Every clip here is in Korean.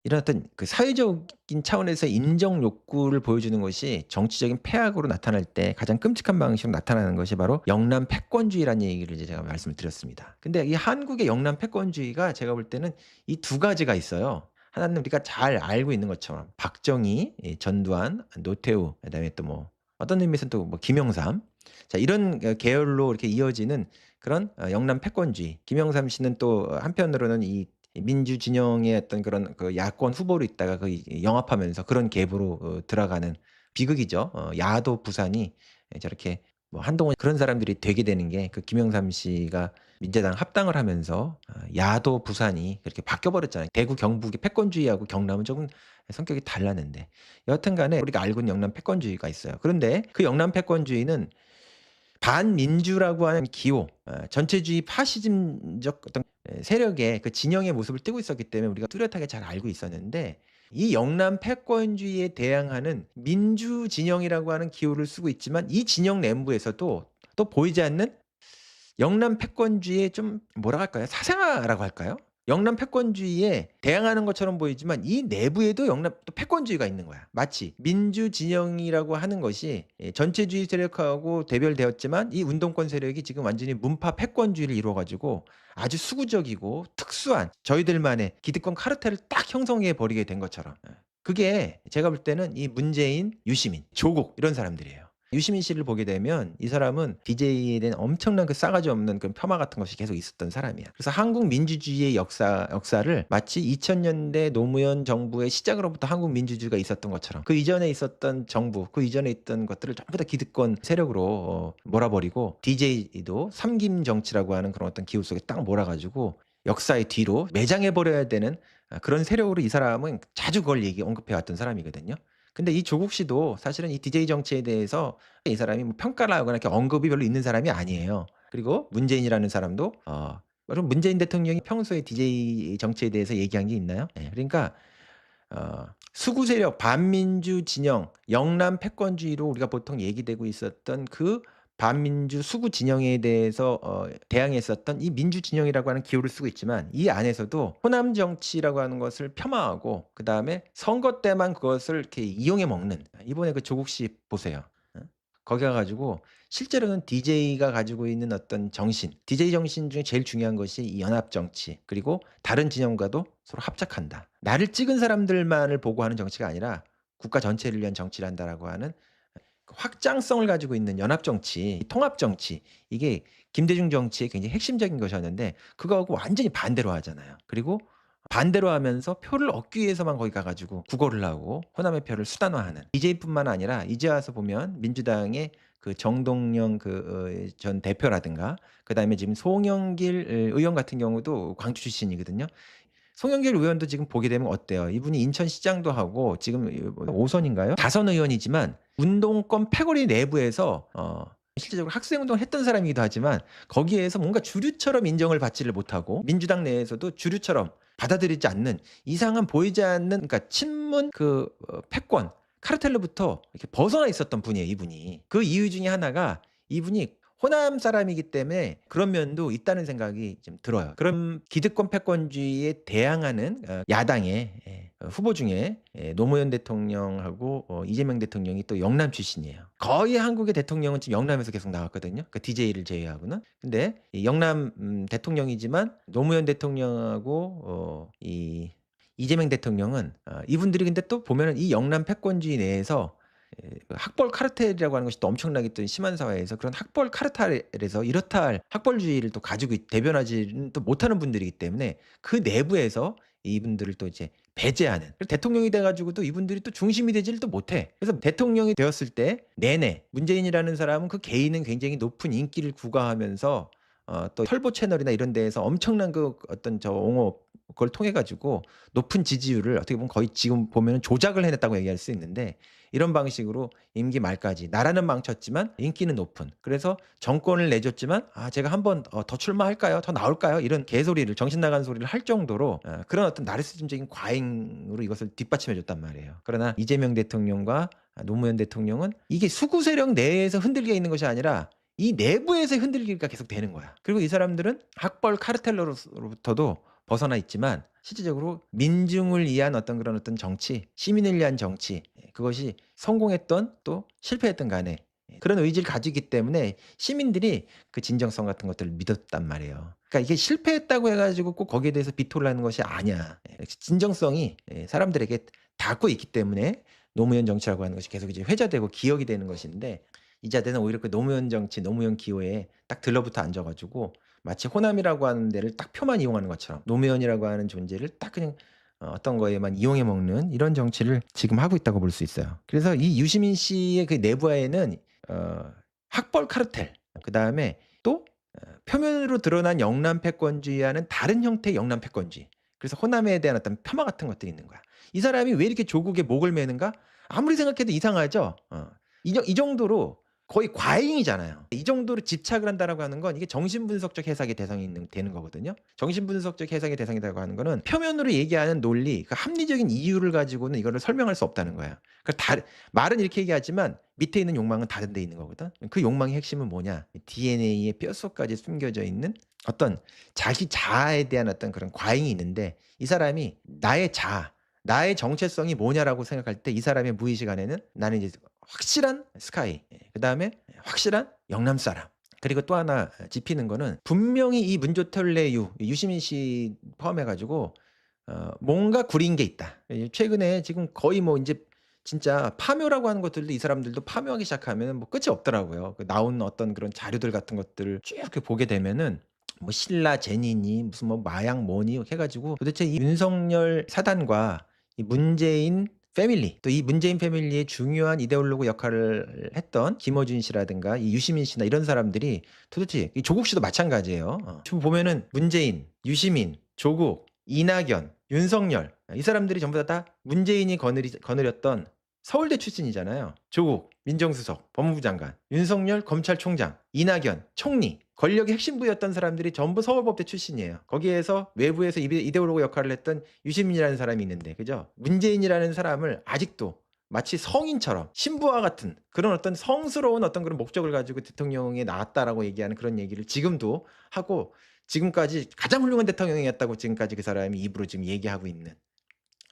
이런 어떤 그 사회적인 차원에서 인정 욕구를 보여주는 것이 정치적인 패악으로 나타날 때 가장 끔찍한 방식으로 나타나는 것이 바로 영남 패권주의라는 얘기를 이제 제가 말씀을 드렸습니다. 근데 이 한국의 영남 패권주의가 제가 볼 때는 이 두 가지가 있어요. 하나는 우리가 잘 알고 있는 것처럼 박정희, 전두환, 노태우, 그다음에 또 뭐 어떤 의미에서는 또 뭐 김영삼, 자 이런 계열로 이렇게 이어지는 그런 영남 패권주의. 김영삼 씨는 또 한편으로는 이 민주 진영의 어떤 그런 그 야권 후보로 있다가 그 영합하면서 그런 계보로 들어가는 비극이죠. 야도 부산이 저렇게 뭐 한동안 그런 사람들이 되게 되는 게 그 김영삼 씨가 민주당 합당을 하면서 야도 부산이 그렇게 바뀌어 버렸잖아요. 대구 경북의 패권주의하고 경남은 조금 성격이 달랐는데 여하튼 간에 우리가 알고 있는 영남 패권주의가 있어요. 그런데 그 영남 패권주의는 반민주라고 하는 기호, 전체주의 파시즘적 어떤 세력의 그 진영의 모습을 띠고 있었기 때문에 우리가 뚜렷하게 잘 알고 있었는데 이 영남 패권주의에 대항하는 민주 진영이라고 하는 기호를 쓰고 있지만 이 진영 내부에서도 또 보이지 않는 영남 패권주의의 좀 뭐라 할까요? 사생아라고 할까요? 영남 패권주의에 대항하는 것처럼 보이지만 이 내부에도 영남 또 패권주의가 있는 거야. 마치 민주 진영이라고 하는 것이 전체주의 세력하고 대별되었지만 이 운동권 세력이 지금 완전히 문파 패권주의를 이루어 가지고 아주 수구적이고 특수한 저희들만의 기득권 카르텔을 딱 형성해 버리게 된 것처럼. 그게 제가 볼 때는 이 문재인, 유시민, 조국 이런 사람들이에요. 유시민 씨를 보게 되면 이 사람은 DJ에 대한 엄청난 그 싸가지 없는 그런 폄하 같은 것이 계속 있었던 사람이야. 그래서 한국 민주주의의 역사를 마치 2000년대 노무현 정부의 시작으로부터 한국 민주주의가 있었던 것처럼 그 이전에 있었던 정부, 그 이전에 있던 것들을 전부 다 기득권 세력으로 몰아버리고 DJ도 삼김 정치라고 하는 그런 어떤 기호 속에 딱 몰아가지고 역사의 뒤로 매장해 버려야 되는 그런 세력으로 이 사람은 자주 그걸 언급해 왔던 사람이거든요. 근데 이 조국 씨도 사실은 이 DJ 정치에 대해서 이 사람이 뭐 평가를 하거나 이렇게 언급이 별로 있는 사람이 아니에요. 그리고 문재인이라는 사람도 그럼 문재인 대통령이 평소에 DJ 정치에 대해서 얘기한 게 있나요? 그러니까 수구 세력, 반민주 진영, 영남 패권주의로 우리가 보통 얘기되고 있었던 그 반민주 수구 진영에 대해서 대항했었던 이 민주 진영이라고 하는 기호를 쓰고 있지만 이 안에서도 호남 정치라고 하는 것을 폄하하고 그다음에 선거 때만 그것을 이렇게 이용해 먹는 이번에 그 조국 씨 보세요. 어? 거기 가 가지고 실제로는 DJ가 가지고 있는 어떤 정신, DJ 정신 중에 제일 중요한 것이 이 연합 정치 그리고 다른 진영과도 서로 합작한다. 나를 찍은 사람들만을 보고 하는 정치가 아니라 국가 전체를 위한 정치를 한다라고 하는 그 확장성을 가지고 있는 연합 정치, 통합 정치 이게 김대중 정치의 굉장히 핵심적인 것이었는데 그거하고 완전히 반대로 하잖아요. 그리고 반대로 하면서 표를 얻기 위해서만 거기 가 가지고 구걸을 하고 호남의 표를 수단화하는 DJ뿐만 아니라 이제 와서 보면 민주당의 그 정동영 전 대표라든가 그다음에 지금 송영길 의원 같은 경우도 광주 출신이거든요. 송영길 의원도 지금 보게 되면 어때요? 이분이 인천시장도 하고 지금 뭐 5 선인가요? 다선 의원이지만 운동권 패거리 내부에서 실질적으로 학생 운동을 했던 사람이기도 하지만 거기에서 뭔가 주류처럼 인정을 받지를 못하고 민주당 내에서도 주류처럼 받아들이지 않는 이상한 보이지 않는 그러니까 친문 패권 카르텔로부터 이렇게 벗어나 있었던 분이에요, 이분이. 그 이유 중에 하나가 이분이 호남 사람이기 때문에 그런 면도 있다는 생각이 좀 들어요. 그런 기득권 패권주의에 대항하는 야당의 후보 중에 노무현 대통령하고 이재명 대통령이 또 영남 출신이에요. 거의 한국의 대통령은 지금 영남에서 계속 나왔거든요. 그 DJ를 제외하고는. 근데 이 영남 대통령이지만 노무현 대통령하고 이 이재명 대통령은 이분들이 근데 또 보면은 이 영남 패권주의 내에서 그 학벌 카르텔이라고 하는 것이 또 엄청나게 또 심한 사회에서 그런 학벌 카르텔에서 이렇다 할 학벌주의를 또 가지고 대변하지는 또 못하는 분들이기 때문에 그 내부에서 이분들을 또 이제 배제하는 그리고 대통령이 돼 가지고도 이분들이 또 중심이 되지를 또 못해. 그래서 대통령이 되었을 때 내내 문재인이라는 사람은 그 개인은 굉장히 높은 인기를 구가하면서 또 털보 채널이나 이런 데에서 엄청난 그 어떤 옹호 그걸 통해 가지고 높은 지지율을 어떻게 보면 거의 지금 보면은 조작을 해냈다고 얘기할 수 있는데 이런 방식으로 임기 말까지 나라는 망쳤지만 인기는 높은 그래서 정권을 내줬지만 제가 한번 더 출마할까요? 더 나올까요? 이런 개소리를 정신 나간 소리를 할 정도로 그런 어떤 나르시즘적인 과잉으로 이것을 뒷받침해 줬단 말이에요. 그러나 이재명 대통령과 노무현 대통령은 이게 수구 세력 내에서 흔들리게 있는 것이 아니라 이 내부에서 흔들리기가 계속 되는 거야. 그리고 이 사람들은 학벌 카르텔로로부터도 벗어나 있지만 실질적으로 민중을 위한 그런 정치, 시민을 위한 정치, 그것이 성공했던 또 실패했던 간에 그런 의지를 가지고 있기 때문에 시민들이 그 진정성 같은 것들을 믿었단 말이에요. 그러니까 이게 실패했다고 해 가지고 꼭 거기에 대해서 비토를 하는 것이 아니야. 진정성이 사람들에게 닿고 있기 때문에 노무현 정치라고 하는 것이 계속 이제 회자되고 기억이 되는 것인데, 이 자들은 오히려 그 노무현 정치, 노무현 기호에 딱 들러붙어 앉아 가지고 마치 호남이라고 하는 데를 딱 표만 이용하는 것처럼 노무현이라고 하는 존재를 딱 그냥 어떤 거에만 이용해 먹는 이런 정치를 지금 하고 있다고 볼 수 있어요. 그래서 이 유시민 씨의 그 내부하에는 학벌 카르텔, 그다음에 또 표면으로 드러난 영남 패권주의와는 다른 형태의 영남 패권주의. 그래서 호남에 대한 어떤 폄하 같은 것들이 있는 거야. 이 사람이 왜 이렇게 조국의 목을 매는가? 아무리 생각해도 이상하죠. 이 정도로 거의 과잉이잖아요. 이 정도로 집착을 한다라고 하는 건 이게 정신분석적 해석의 대상이 되는 거거든요. 정신분석적 해석의 대상이라고 하는 거는 표면으로 얘기하는 논리, 그 합리적인 이유를 가지고는 이거를 설명할 수 없다는 거야. 말은 이렇게 얘기하지만 밑에 있는 욕망은 다른 데 있는 거거든. 그 욕망의 핵심은 뭐냐? DNA의 뼛속까지 숨겨져 있는 어떤 자기 자아에 대한 어떤 그런 과잉이 있는데, 이 사람이 나의 자아, 나의 정체성이 뭐냐라고 생각할 때 이 사람의 무의식 안에는 나는 이제 확실한 스카이, 그다음에 확실한 영남 사람. 그리고 또 하나 짚히는 거는 분명히 이 문조털레유 유시민 씨 포함해 가지고 뭔가 구린 게 있다. 최근에 지금 거의 뭐 인제 진짜 파묘라고 하는 것들도 이 사람들도 파묘하기 시작하면은 뭐 끝이 없더라고요. 그 나온 어떤 그런 자료들 같은 것들을 쭉 이렇게 보게 되면은 뭐 신라 제니니 무슨 뭐 마약 뭐니 해 가지고 도대체 이 윤석열 사단과 이 문재인 패밀리, 또 이 문재인 패밀리의 중요한 이데올로그 역할을 했던 김어준 씨라든가 이 유시민 씨나 이런 사람들이 도대체 이 조국 씨도 마찬가지예요. 지금 보면은 문재인, 유시민, 조국, 이낙연, 윤석열, 이 사람들이 전부 다 문재인이 거느렸던 서울대 출신이잖아요. 조국 민정수석, 법무부 장관, 윤석열 검찰총장, 이낙연 총리, 권력의 핵심부였던 사람들이 전부 서울법대 출신이에요. 거기에서 외부에서 이데올로그 역할을 했던 유시민이라는 사람이 있는데, 그죠? 문재인이라는 사람을 아직도 마치 성인처럼 신부와 같은 그런 어떤 성스러운 어떤 그런 목적을 가지고 대통령에 나왔다라고 얘기하는 그런 얘기를 지금도 하고, 지금까지 가장 훌륭한 대통령이었다고 지금까지 그 사람이 입으로 지금 얘기하고 있는,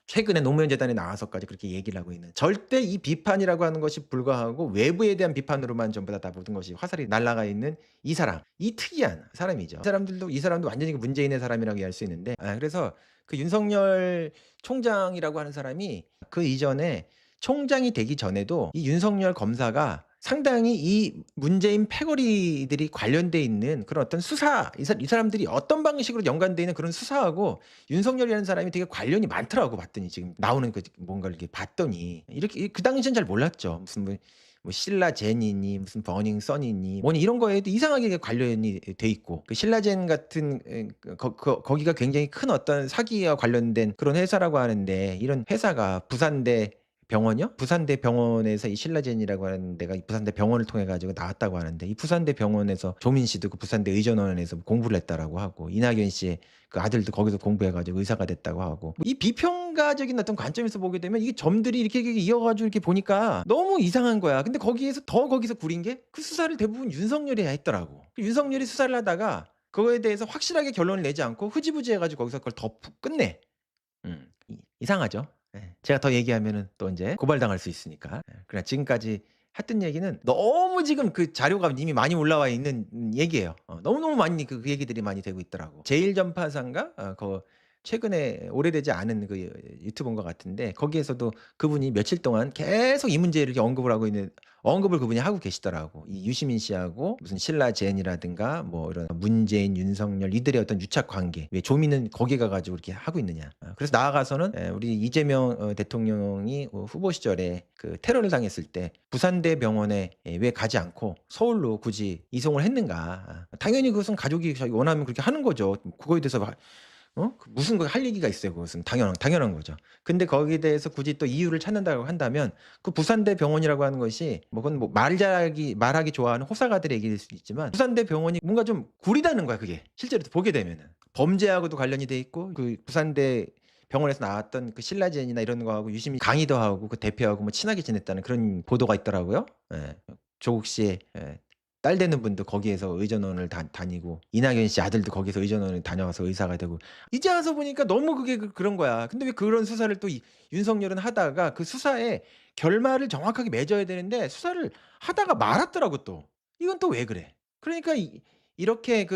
최근에 노무현 재단에 나와서까지 그렇게 얘기를 하고 있는, 절대 이 비판이라고 하는 것이 불과하고 외부에 대한 비판으로만 전부 다 모든 것이 화살이 날아가 있는 이 사람, 이 특이한 사람이죠. 이 사람도 완전히 그 문재인의 사람이라고 이해할 수 있는데, 그래서 그 윤석열 총장이라고 하는 사람이 그 이전에 총장이 되기 전에도 이 윤석열 검사가 상당히 이 문재인 패거리들이 관련돼 있는 그런 어떤 수사, 이 사람들이 어떤 방식으로 연관돼 있는 그런 수사하고 윤석열이라는 사람이 되게 관련이 많더라고. 봤더니 지금 나오는 그 뭔가를 이렇게 봤더니 이렇게 그 당시엔 잘 몰랐죠. 무슨 뭐 신라젠이니 무슨 버닝썬이니 뭐니 이런 거에도 이상하게 관련이 돼 있고, 그 신라젠 같은 거기가 굉장히 큰 어떤 사기와 관련된 그런 회사라고 하는데, 이런 회사가 부산대 병원이요? 부산대 병원에서 이 신라젠이라고 하는 데가 이 부산대 병원을 통해 가지고 나왔다고 하는데, 이 부산대 병원에서 조민 씨도 그 부산대 의전원에서 공부를 했다라고 하고, 이낙연 씨의 그 아들도 거기서 공부해 가지고 의사가 됐다고 하고, 이 비평가적인 어떤 관점에서 보게 되면 이게 점들이 이렇게 이어 가지고 이렇게 보니까 너무 이상한 거야. 근데 거기서 구린 게 그 수사를 대부분 윤석열이 했더라고. 윤석열이 수사를 하다가 그거에 대해서 확실하게 결론을 내지 않고 흐지부지 해 가지고 거기서 그걸 끝내. 이상하죠. 제가 더 얘기하면은 또 인제 고발당할 수 있으니까. 그러나 지금까지 했던 얘기는 너무 지금 그 자료가 이미 많이 올라와 있는 얘기예요. 너무너무 많이 그 얘기들이 많이 되고 있더라고. 제일전파사인가? 최근에 오래되지 않은 그 유튜브인 것 같은데, 거기에서도 그분이 며칠 동안 계속 이 문제를 이렇게 언급을 그분이 하고 계시더라고. 이 유시민 씨하고 무슨 신라젠이라든가 뭐 이런 문재인, 윤석열 이들의 어떤 유착 관계, 왜 조민은 거기 가 가지고 이렇게 하고 있느냐. 그래서 나아가서는 우리 이재명 대통령이 후보 시절에 그 테러를 당했을 때 부산대 병원에 왜 가지 않고 서울로 굳이 이송을 했는가. 당연히 그것은 가족이 원하면 그렇게 하는 거죠. 그거에 대해서 무슨 할 얘기가 있어요. 그것은 당연한 거죠. 근데 거기에 대해서 굳이 또 이유를 찾는다고 한다면, 그 부산대 병원이라고 하는 것이 뭐 그건 뭐 말하기 좋아하는 호사가들의 얘기일 수도 있지만, 부산대 병원이 뭔가 좀 구리다는 거야. 그게 실제로 보게 되면은 범죄하고도 관련이 돼 있고, 그 부산대 병원에서 나왔던 그 신라젠이나 이런 거하고 유시민 강의도 하고 그 대표하고 뭐 친하게 지냈다는 그런 보도가 있더라고요. 조국 씨의 딸 되는 분도 거기에서 의전원을 다니고 이낙연 씨 아들도 거기서 의전원을 다녀와서 의사가 되고 이제 와서 보니까 너무 그게 그런 거야. 근데 왜 그런 수사를 또 윤석열은 하다가 그 수사의 결말을 정확하게 맺어야 되는데 수사를 하다가 말았더라고 또. 이건 또 왜 그래? 그러니까 이렇게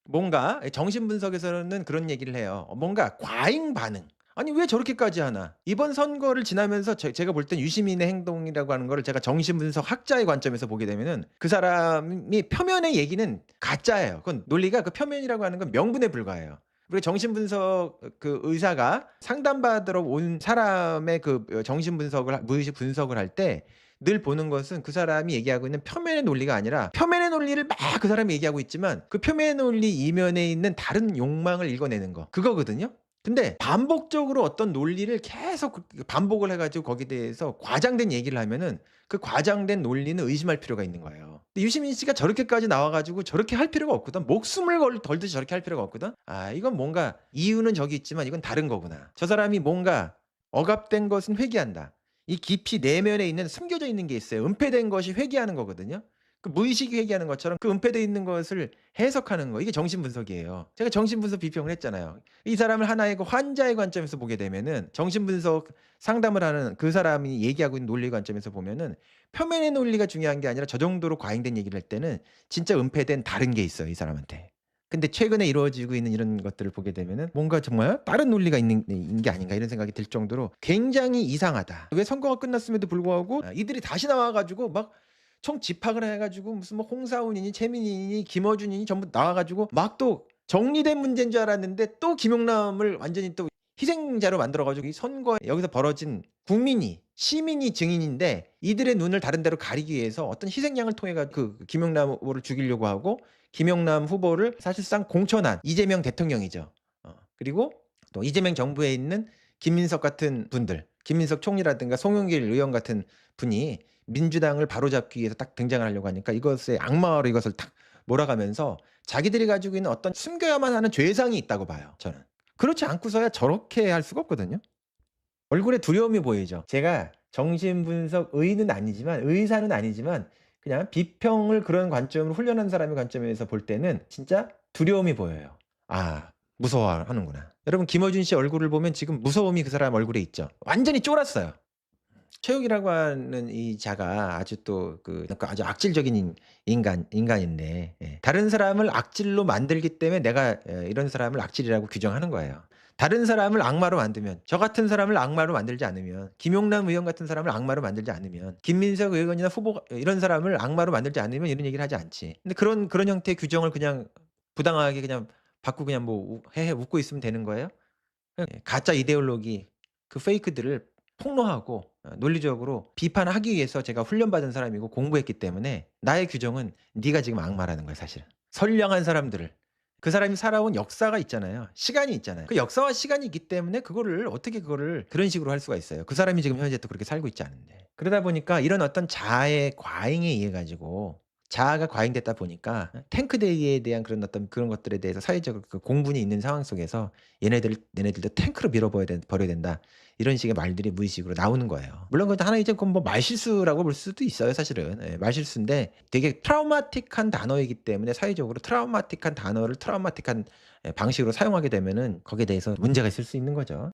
뭔가 정신 분석에서는 그런 얘기를 해요. 뭔가 과잉 반응. 아니 왜 저렇게까지 하나? 이번 선거를 지나면서 제가 볼 땐 유시민의 행동이라고 하는 거를 제가 정신 분석 학자의 관점에서 보게 되면은 그 사람이 표면의 얘기는 가짜예요. 그건 논리가 그 표면이라고 하는 건 명분에 불과해요. 우리가 정신 분석 의사가 상담받으러 온 사람의 정신 분석을 무의식 분석을 할 때 늘 보는 것은 그 사람이 얘기하고 있는 표면의 논리가 아니라 표면의 논리를 막 그 사람이 얘기하고 있지만 그 표면의 논리 이면에 있는 다른 욕망을 읽어내는 거 그거거든요. 근데 반복적으로 어떤 논리를 계속 반복을 해 가지고 거기에 대해서 과장된 얘기를 하면은 그 과장된 논리는 의심할 필요가 있는 거예요. 근데 유시민 씨가 저렇게까지 나와 가지고 저렇게 할 필요가 없거든. 목숨을 걸듯이 저렇게 할 필요가 없거든. 아 이건 뭔가 이유는 저기 있지만 이건 다른 거구나. 저 사람이 뭔가 억압된 것은 회귀한다. 이 깊이 내면에 있는 숨겨져 있는 게 있어요. 은폐된 것이 회귀하는 거거든요. 그 무의식이 회귀하는 것처럼 그 은폐되어 있는 것을 해석하는 거 이게 정신 분석이에요. 제가 정신 분석 비평을 했잖아요. 이 사람을 하나의 환자의 관점에서 보게 되면은 정신 분석 상담을 하는 그 사람이 얘기하고 있는 논리 관점에서 보면은 표면의 논리가 중요한 게 아니라 저 정도로 과잉된 얘기를 할 때는 진짜 은폐된 다른 게 있어요, 이 사람한테. 근데 최근에 이루어지고 있는 이런 것들을 보게 되면은 뭔가 정말 '다른 논리가 있는 게 아닌가.' 이런 생각이 들 정도로 굉장히 이상하다. 왜 선거가 끝났음에도 불구하고 이들이 다시 나와 가지고 막 총집합을 해 가지고 무슨 뭐 홍사훈이니 최민희니 김어준이니 전부 나와 가지고 막 또 정리된 문제인 줄 알았는데 또 김용남을 완전히 또 희생자로 만들어 가지고 이 선거에 여기서 벌어진 국민이 시민이 증인인데 이들의 눈을 다른 데로 가리기 위해서 어떤 희생양을 통해 그 김용남 후보를 죽이려고 하고 김용남 후보를 사실상 공천한 이재명 대통령이죠. 그리고 또 이재명 정부에 있는 김민석 같은 분들, 김민석 총리라든가 송영길 의원 같은 분이 민주당을 바로잡기 위해서 딱 등장을 하려고 하니까 이것의 악마로 이것을 딱 몰아가면서 자기들이 가지고 있는 어떤 숨겨야만 하는 죄상이 있다고 봐요, 저는. 그렇지 않고서야 저렇게 할 수가 없거든요. 얼굴에 두려움이 보이죠. 제가 정신분석 의는 아니지만 의사는 아니지만 그냥 비평을 그런 관점으로 훈련한 사람의 관점에서 볼 때는 진짜 두려움이 보여요. '아 무서워하는구나.' 여러분 김어준 씨 얼굴을 보면 지금 무서움이 그 사람 얼굴에 있죠. 완전히 쫄았어요. 최욱이라고 하는 이 자가 아주 또 아주 악질적인 인간인데 다른 사람을 악질로 만들기 때문에 내가 이런 사람을 악질이라고 규정하는 거예요. 다른 사람을 악마로 만들면 저 같은 사람을 악마로 만들지 않으면 김용남 의원 같은 사람을 악마로 만들지 않으면 김민석 의원이나 후보 이런 사람을 악마로 만들지 않으면 이런 얘기를 하지 않지. 근데 그런 형태의 규정을 그냥 부당하게 그냥 받고 그냥 뭐 헤헤 웃고 있으면 되는 거예요? 가짜 이데올로기 페이크들을 폭로하고 논리적으로 비판하기 위해서 제가 훈련받은 사람이고 공부했기 때문에 나의 규정은 네가 지금 악마라는 거야 사실은. 선량한 사람들을 그 사람이 살아온 역사가 있잖아요. 시간이 있잖아요. 그 역사와 시간이 있기 때문에 그거를 어떻게 그거를 그런 식으로 할 수가 있어요. 그 사람이 지금 현재 또 그렇게 살고 있지 않은데. 그러다 보니까 이런 어떤 자아의 과잉에 의해 가지고 자아가 과잉됐다 보니까 탱크대위에 대한 그런 것들에 대해서 사회적 공분이 있는 상황 속에서 "얘네들도 탱크로 버려야 된다." 이런 식의 말들이 무의식으로 나오는 거예요. 물론 그것도 하나의 이제 뭐 말실수라고 볼 수도 있어요 사실은. 예 말실수인데 되게 트라우마틱한 단어이기 때문에 사회적으로 트라우마틱한 단어를 트라우마틱한 방식으로 사용하게 되면은 거기에 대해서 문제가 있을 수 있는 거죠.